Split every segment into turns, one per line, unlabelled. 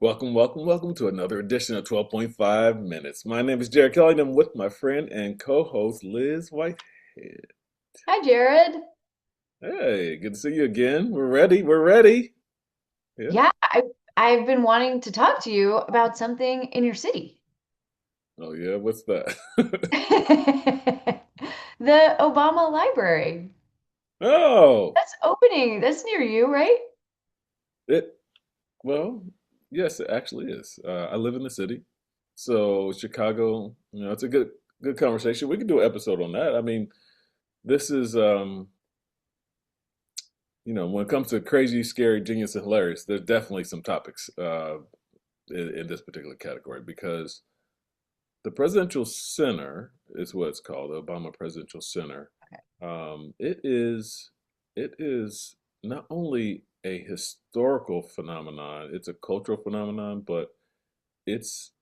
Welcome to another edition of 12.5 Minutes. My name is Jared Kelly, and I'm with my friend and co-host Liz Whitehead.
Hi, Jared.
Hey, good to see you again. We're ready. Yeah.
Yeah, I've been wanting to talk to you about something in your city.
Oh yeah, what's that?
The Obama Library.
Oh,
That's opening. That's near you, right?
it, well, yes, it actually is. I live in the city. So Chicago, it's a good conversation. We could do an episode on that. I mean, this is when it comes to crazy, scary, genius, and hilarious, there's definitely some topics in this particular category because the Presidential Center is what it's called, the Obama Presidential Center.
Okay.
It is not only a historical phenomenon, it's a cultural phenomenon, but it's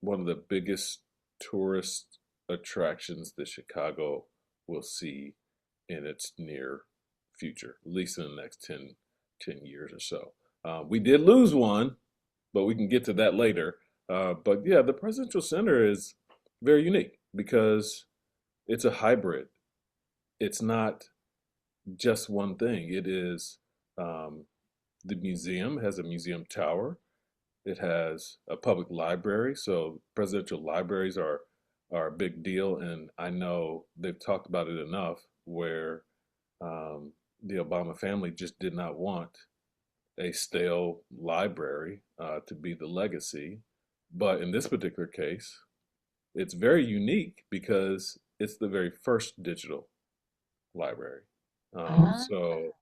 one of the biggest tourist attractions that Chicago will see in its near future, at least in the next ten years or so. We did lose one, but we can get to that later. But yeah, the Presidential Center is very unique because it's a hybrid. It's not just one thing. It is um, the museum has a museum tower. It has a public library, so presidential libraries are a big deal, and I know they've talked about it enough where the Obama family just did not want a stale library to be the legacy. But in this particular case, it's very unique because it's the very first digital library. Um,
Ah,
so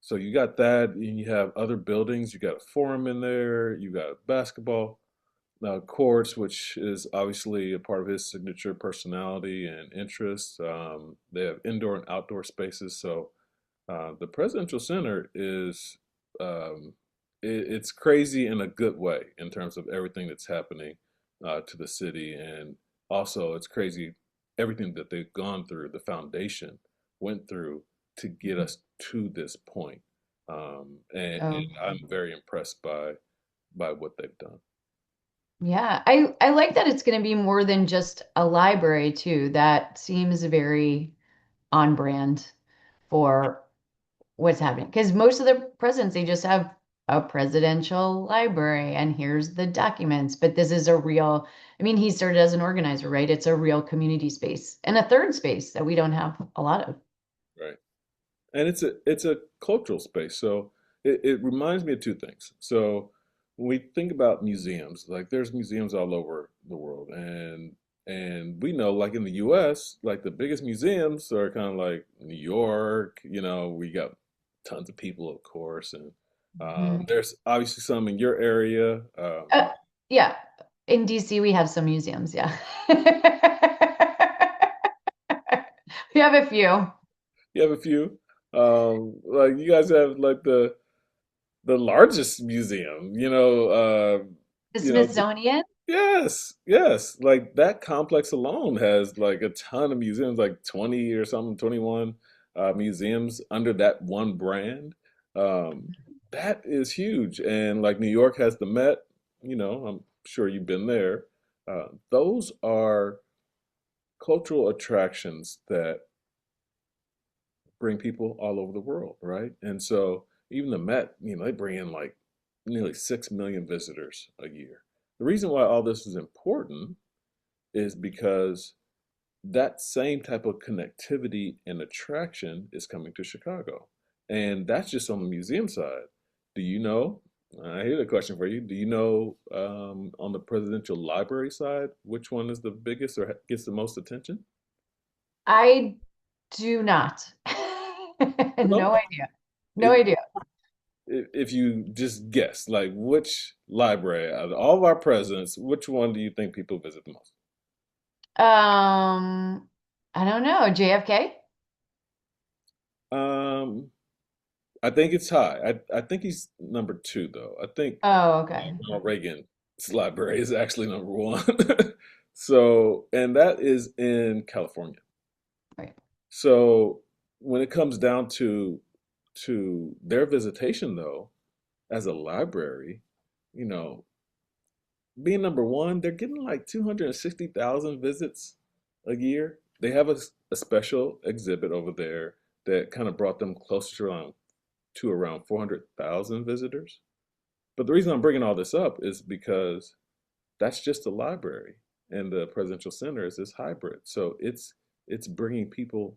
so you got that, and you have other buildings. You got a forum in there. You got basketball courts, which is obviously a part of his signature personality and interests. They have indoor and outdoor spaces. So the Presidential Center is it's crazy in a good way in terms of everything that's happening to the city, and also it's crazy everything that they've gone through. The foundation went through to get us to this point, and I'm
okay.
very impressed by what they've done.
Yeah, I like that it's going to be more than just a library too. That seems very on brand for what's happening. Because most of the presidents, they just have a presidential library and here's the documents. But this is a real, I mean, he started as an organizer, right? It's a real community space and a third space that we don't have a lot of.
Right. And it's a cultural space. So it reminds me of two things. So when we think about museums, like there's museums all over the world, and we know like in the US, like the biggest museums are kind of like New York, we got tons of people, of course, and
Mhm.
there's obviously some in your area.
Uh, yeah, in DC, we have some museums. Yeah. We have a few.
You have a few. Like you guys have like the largest museum,
The
you know,
Smithsonian.
yes, yes. Like that complex alone has like a ton of museums, like 20 or something, 21 museums under that one brand. Um, that is huge. And like New York has the Met, I'm sure you've been there. Those are cultural attractions that bring people all over the world, right? And so even the Met, they bring in like nearly 6 million visitors a year. The reason why all this is important is because that same type of connectivity and attraction is coming to Chicago. And that's just on the museum side. Do you know? I hear the question for you. Do you know on the presidential library side which one is the biggest or gets the most attention?
I do not.
No.
No idea. No
It,
idea.
if you just guess, like which library out of all of our presidents, which one do you think people visit the most?
Um, I don't know. JFK?
Um, I think it's high. I think he's number two though. I think
Oh, okay.
Ronald Reagan's library is actually number one. So, and that is in California.
Right.
So when it comes down to their visitation though, as a library, you know, being number one, they're getting like 260,000 visits a year. They have a special exhibit over there that kind of brought them closer to around 400,000 visitors. But the reason I'm bringing all this up is because that's just a library, and the presidential center is this hybrid. So it's bringing people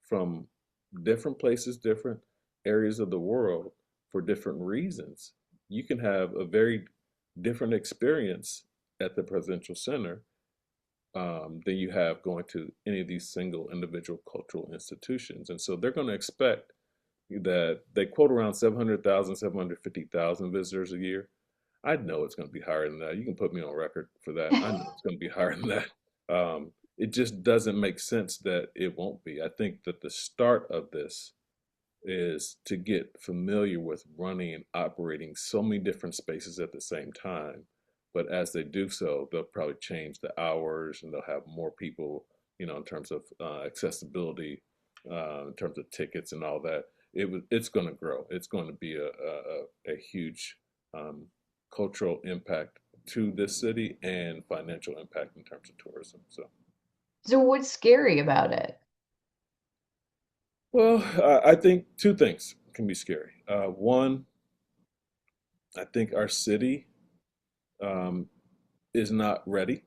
from different places, different areas of the world for different reasons. You can have a very different experience at the presidential center than you have going to any of these single individual cultural institutions. And so they're going to expect that they quote around 700,000, 750,000 visitors a year. I know it's going to be higher than that. You can put me on record for that. I know it's going to be higher than that. It just doesn't make sense that it won't be. I think that the start of this is to get familiar with running and operating so many different spaces at the same time. But as they do so, they'll probably change the hours and they'll have more people, in terms of accessibility, in terms of tickets and all that. It's going to grow. It's going to be a huge um, cultural impact to this city and financial impact in terms of tourism. So,
So what's scary about it?
well, I think two things can be scary. One, I think our city um, is not ready.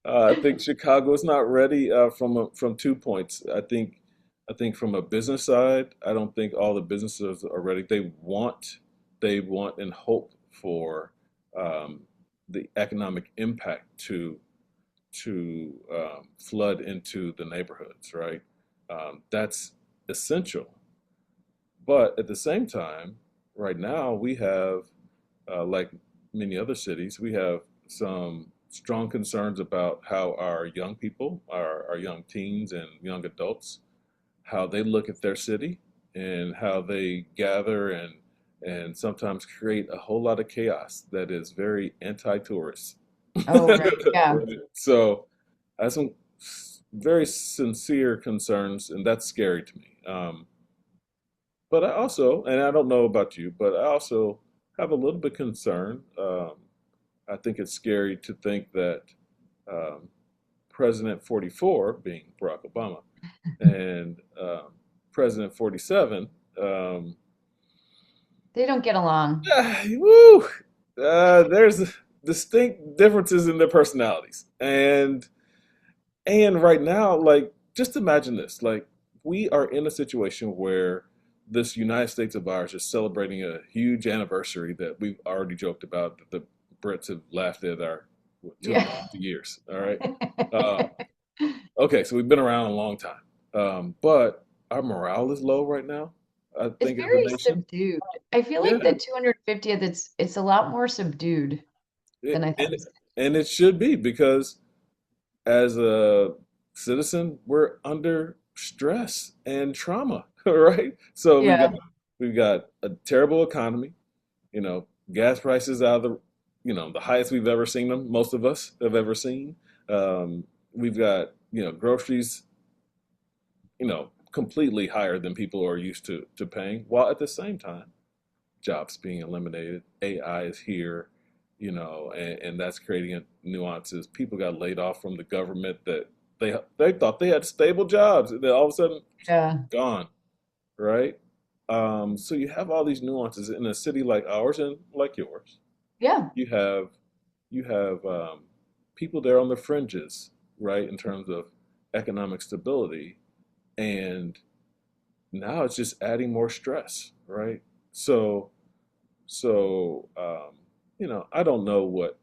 I think Chicago is not ready from 2 points. I think from a business side, I don't think all the businesses are ready. They want and hope for um, the economic impact to flood into the neighborhoods, right? That's essential. But at the same time, right now we have, like many other cities, we have some strong concerns about how our young people, our young teens and young adults, how they look at their city and how they gather and sometimes create a whole lot of chaos that is very anti-tourist.
Oh, right. Yeah.
Right? So I have some very sincere concerns, and that's scary to me. But I also, and I don't know about you, but I also have a little bit concern. I think it's scary to think that um, President 44, being Barack Obama, and President 47, um,
They don't get along.
woo, there's distinct differences in their personalities. And right now, like, just imagine this. Like, we are in a situation where this United States of ours is celebrating a huge anniversary that we've already joked about that the Brits have laughed at our what,
Yeah.
250 years. All right. Uh, okay, so we've been around a long time. But our morale is low right now, I
It's
think, as a
very
nation.
subdued. I feel
Yeah.
like the 250th, it's a lot more subdued than
It,
I
and,
thought.
and it should be because as a citizen, we're under stress and trauma, right? So
Yeah.
we've got a terrible economy, gas prices out of the highest we've ever seen them, most of us have ever seen. We've got, groceries, completely higher than people are used to paying, while at the same time, jobs being eliminated, AI is here, and that's creating nuances. People got laid off from the government that they thought they had stable jobs, and then all of a sudden,
Yeah.
gone, right? So you have all these nuances in a city like ours and like yours.
Yeah.
You have people there on the fringes, right, in terms of economic stability, and now it's just adding more stress, right? So I don't know what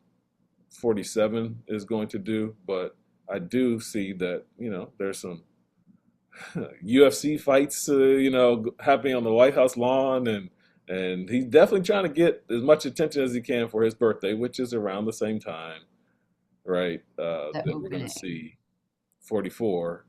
47 is going to do, but I do see that, there's some UFC fights, happening on the White House lawn, and he's definitely trying to get as much attention as he can for his birthday, which is around the same time, right?
The
That we're going to
opening.
see 44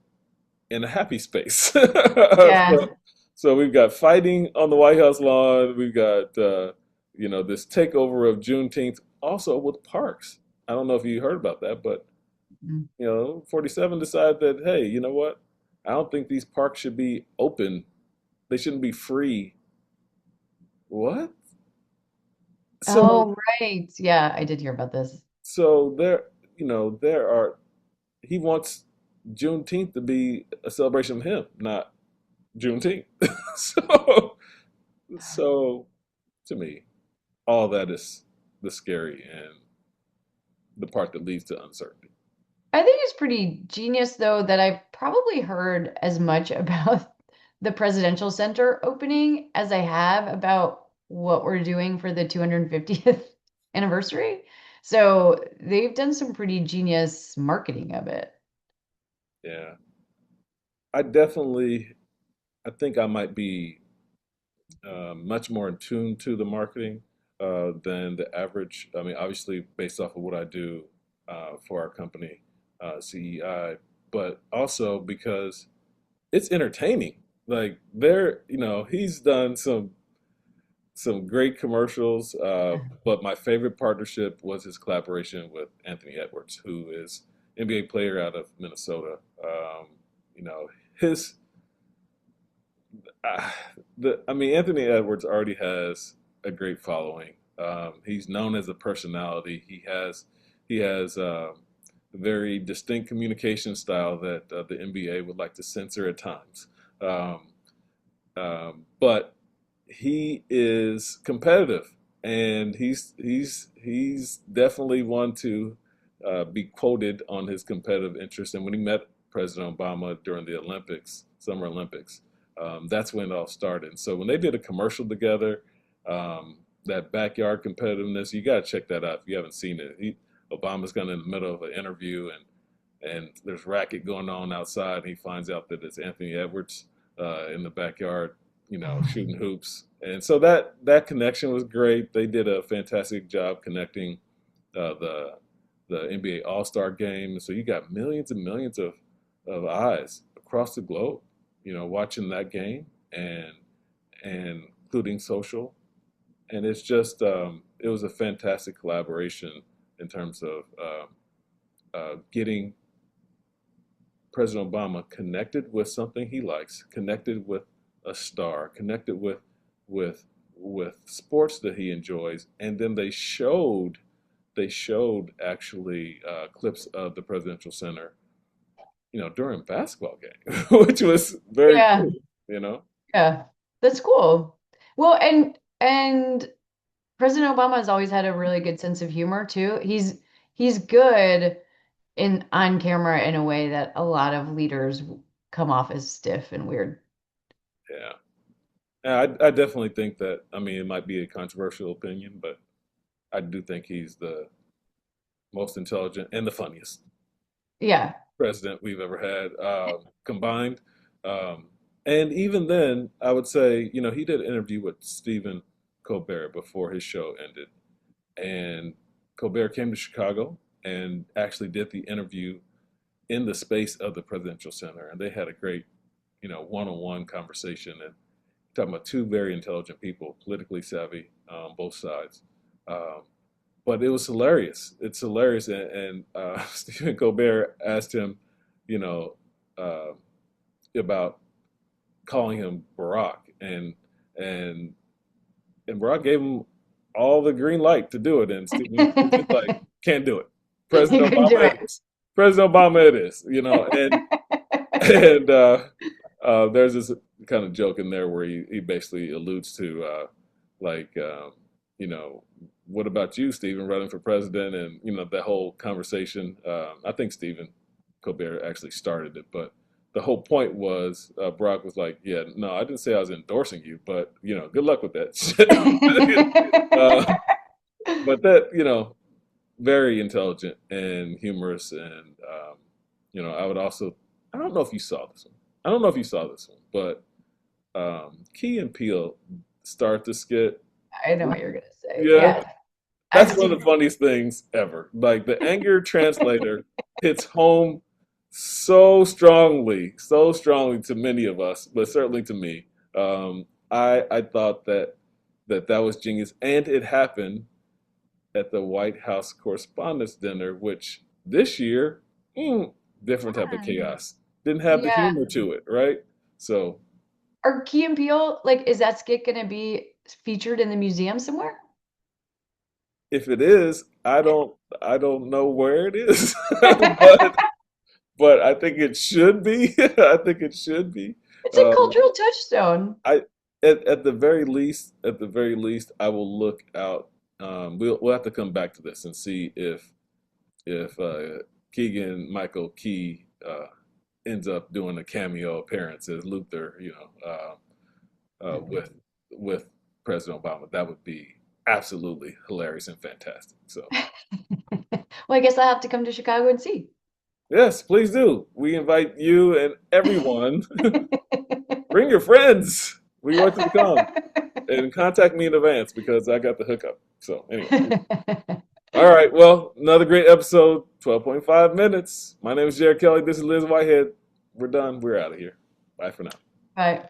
in a happy space.
Yeah.
So we've got fighting on the White House lawn. We've got this takeover of Juneteenth, also with parks. I don't know if you heard about that, but 47 decided that, hey, you know what? I don't think these parks should be open. They shouldn't be free. What?
Oh, right. Yeah, I did hear about this.
So there, there are. He wants Juneteenth to be a celebration of him, not Juneteenth. so, so to me, all that is the scary and the part that leads to uncertainty.
I think it's pretty genius, though, that I've probably heard as much about the presidential center opening as I have about what we're doing for the 250th anniversary. So they've done some pretty genius marketing of it.
Yeah, I definitely. I think I might be much more in tune to the marketing than the average. I mean, obviously, based off of what I do for our company, CEI, but also because it's entertaining. Like he's done some great commercials. But my favorite partnership was his collaboration with Anthony Edwards, who is NBA player out of Minnesota. You know, his uh, I mean, Anthony Edwards already has a great following. He's known as a personality. He has a very distinct communication style that the NBA would like to censor at times. Um, but he is competitive, and he's definitely one to be quoted on his competitive interest. And when he met President Obama during the Olympics, Summer Olympics, that's when it all started. So when they did a commercial together, that backyard competitiveness, you got to check that out if you haven't seen it. Obama's kind of in the middle of an interview, and there's racket going on outside. And he finds out that it's Anthony Edwards in the backyard, shooting hoops. And so that connection was great. They did a fantastic job connecting the NBA All Star Game. So you got millions and millions of eyes across the globe, watching that game and including social. And it's just it was a fantastic collaboration in terms of getting President Obama connected with something he likes, connected with a star, connected with with sports that he enjoys, and then they showed actually clips of the presidential center, during a basketball game, which was very
Yeah,
cool, you know.
yeah. That's cool. Well, and President Obama has always had a really good sense of humor too. He's good in on camera in a way that a lot of leaders come off as stiff and weird.
Yeah, yeah, I definitely think that. I mean, it might be a controversial opinion, but I do think he's the most intelligent and the funniest
Yeah.
president we've ever had combined. Um, and even then, I would say, he did an interview with Stephen Colbert before his show ended. And Colbert came to Chicago and actually did the interview in the space of the Presidential Center. And they had a great, one-on-one conversation. And talking about two very intelligent people, politically savvy on both sides. Um, but it was hilarious. It's hilarious. And Stephen Colbert asked him, you know, uh, about calling him Barack, and and Barack gave him all the green light to do it, and Stephen was just like, can't do it.
He
President
couldn't do
Obama, it is. President Obama, it is. And there's this kind of joke in there where he basically alludes to like you know what about you, Stephen, running for president, and that whole conversation. I think Stephen Colbert actually started it, but the whole point was Barack was like, yeah, no, I didn't say I was endorsing you, but good luck with that shit. uh, but that very intelligent and humorous, and I would also, I don't know if you saw this one. I don't know if you saw this one, but Key and Peele start the skit.
I know what you're gonna say.
Yeah,
Yeah, I've
that's one of
seen
the funniest things ever. Like the anger translator hits home so strongly to many of us, but certainly to me. I thought that was genius, and it happened at the White House Correspondents' Dinner, which this year, different type of
it.
chaos. Didn't have the
Yeah.
humor to it, right? So
Are Key and Peele, like, is that skit gonna be featured in the museum somewhere?
if it is, I don't know where it is, but I think it should be. I think it should be.
It's a
Um,
cultural touchstone.
I at the very least, I will look out. We'll have to come back to this and see if Keegan Michael Key ends up doing a cameo appearance as Luther, with President Obama. That would be absolutely hilarious and fantastic. So
Well, I guess I'll have to come to Chicago and see.
yes, please do. We invite you and everyone. Bring your friends. We want you to come and contact me in advance because I got the hookup. So anyway. All right. Well, another great episode. 12.5 minutes. My name is Jared Kelly. This is Liz Whitehead. We're done. We're out of here. Bye for now.
Right.